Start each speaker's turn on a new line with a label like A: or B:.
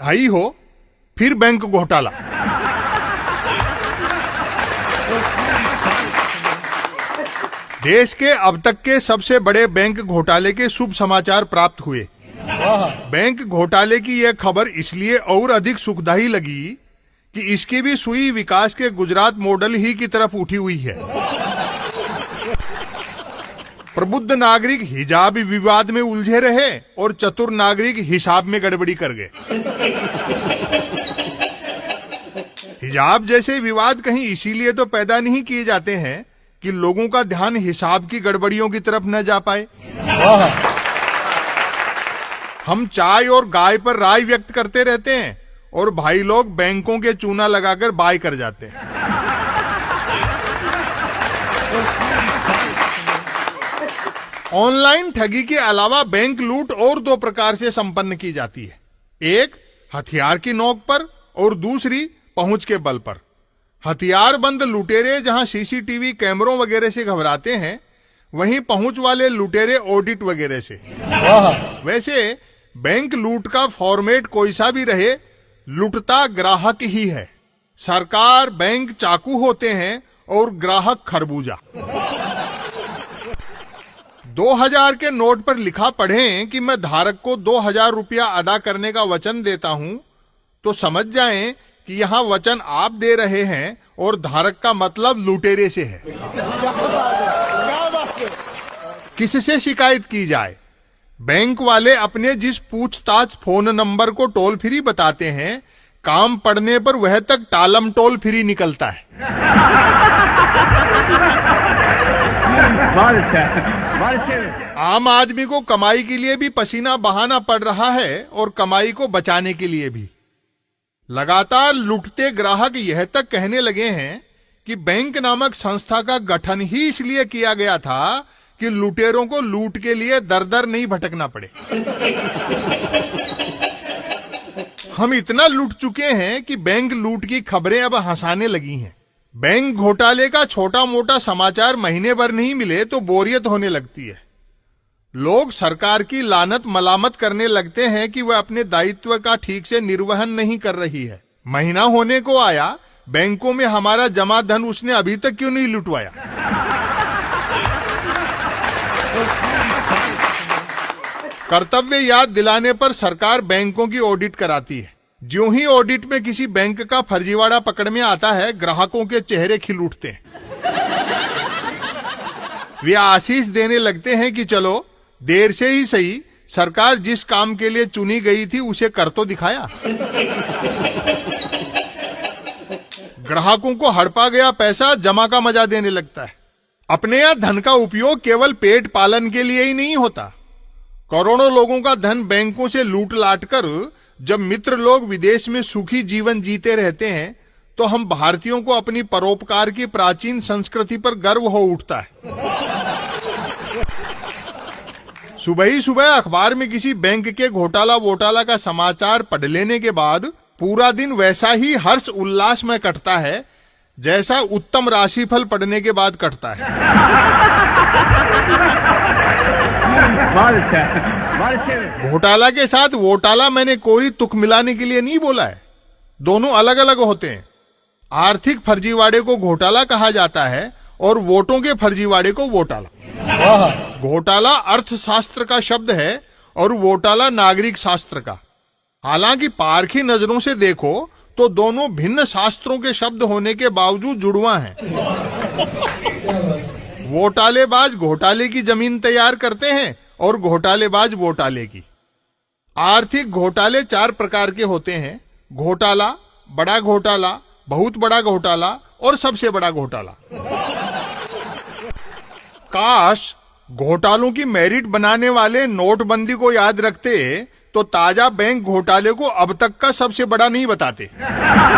A: बधाई हो, फिर बैंक घोटाला। देश के अब तक के सबसे बड़े बैंक घोटाले के शुभ समाचार प्राप्त हुए। बैंक घोटाले की यह खबर इसलिए और अधिक सुखदायी लगी कि इसकी भी सुई विकास के गुजरात मॉडल ही की तरफ उठी हुई है। प्रबुद्ध नागरिक हिजाब विवाद में उलझे रहे और चतुर नागरिक हिसाब में गड़बड़ी कर गए। हिजाब जैसे विवाद कहीं इसीलिए तो पैदा नहीं किए जाते हैं कि लोगों का ध्यान हिसाब की गड़बड़ियों की तरफ न जा पाए। हम चाय और गाय पर राय व्यक्त करते रहते हैं और भाई लोग बैंकों के चूना लगाकर बाय कर जाते हैं। ऑनलाइन ठगी के अलावा बैंक लूट और दो प्रकार से संपन्न की जाती है। एक हथियार की नोक पर और दूसरी पहुंच के बल पर। हथियारबंद लुटेरे जहां सीसीटीवी कैमरों वगैरह से घबराते हैं, वहीं पहुंच वाले लुटेरे ऑडिट वगैरह से। वैसे बैंक लूट का फॉर्मेट कोई सा भी रहे, लुटता ग्राहक ही है। सरकार बैंक चाकू होते हैं और ग्राहक खरबूजा। 2000 के नोट पर लिखा पढ़ें कि मैं धारक को 2000 रुपया अदा करने का वचन देता हूं, तो समझ जाएं कि यहां वचन आप दे रहे हैं और धारक का मतलब लुटेरे से है। किससे शिकायत की जाए? बैंक वाले अपने जिस पूछताछ फोन नंबर को टोल फ्री बताते हैं, काम पड़ने पर वह तक टालम टोल फ्री निकलता है। आम आदमी को कमाई के लिए भी पसीना बहाना पड़ रहा है और कमाई को बचाने के लिए भी। लगातार लुटते ग्राहक यह तक कहने लगे हैं कि बैंक नामक संस्था का गठन ही इसलिए किया गया था कि लुटेरों को लूट के लिए दर दर नहीं भटकना पड़े। हम इतना लूट चुके हैं कि बैंक लूट की खबरें अब हंसाने लगी हैं। बैंक घोटाले का छोटा मोटा समाचार महीने भर नहीं मिले तो बोरियत होने लगती है। लोग सरकार की लानत मलामत करने लगते हैं कि वह अपने दायित्व का ठीक से निर्वहन नहीं कर रही है। महीना होने को आया, बैंकों में हमारा जमा धन उसने अभी तक क्यों नहीं लुटवाया? कर्तव्य याद दिलाने पर सरकार बैंकों की ऑडिट कराती है। ज्यों ही ऑडिट में किसी बैंक का फर्जीवाड़ा पकड़ में आता है, ग्राहकों के चेहरे खिल उठते हैं। वे आशीष देने लगते हैं कि चलो देर से ही सही, सरकार जिस काम के लिए चुनी गई थी उसे कर तो दिखाया। ग्राहकों को हड़पा गया पैसा जमा का मजा देने लगता है। अपने यहां धन का उपयोग केवल पेट पालन के लिए ही नहीं होता। करोड़ों लोगों का धन बैंकों से लूट लाट कर जब मित्र लोग विदेश में सुखी जीवन जीते रहते हैं, तो हम भारतीयों को अपनी परोपकार की प्राचीन संस्कृति पर गर्व हो उठता है। सुबह ही सुबह अखबार में किसी बैंक के घोटाला वोटाला का समाचार पढ़ लेने के बाद पूरा दिन वैसा ही हर्ष उल्लास में कटता है जैसा उत्तम राशिफल पढ़ने के बाद कटता है। घोटाला के साथ वोटाला मैंने कोई तुक मिलाने के लिए नहीं बोला है, दोनों अलग अलग होते हैं। आर्थिक फर्जीवाड़े को घोटाला कहा जाता है और वोटों के फर्जीवाड़े को वोटाला। घोटाला अर्थशास्त्र का शब्द है और वोटाला नागरिक शास्त्र का। हालांकि पारखी नजरों से देखो तो दोनों भिन्न शास्त्रों के शब्द होने के बावजूद जुड़वा हैं। वोटालेबाज घोटाले की जमीन तैयार करते हैं और घोटालेबाज वोटाले की। आर्थिक घोटाले 4 प्रकार के होते हैं: घोटाला, बड़ा घोटाला, बहुत बड़ा घोटाला और सबसे बड़ा घोटाला। काश घोटालों की मेरिट बनाने वाले नोटबंदी को याद रखते तो ताजा बैंक घोटाले को अब तक का सबसे बड़ा नहीं बताते।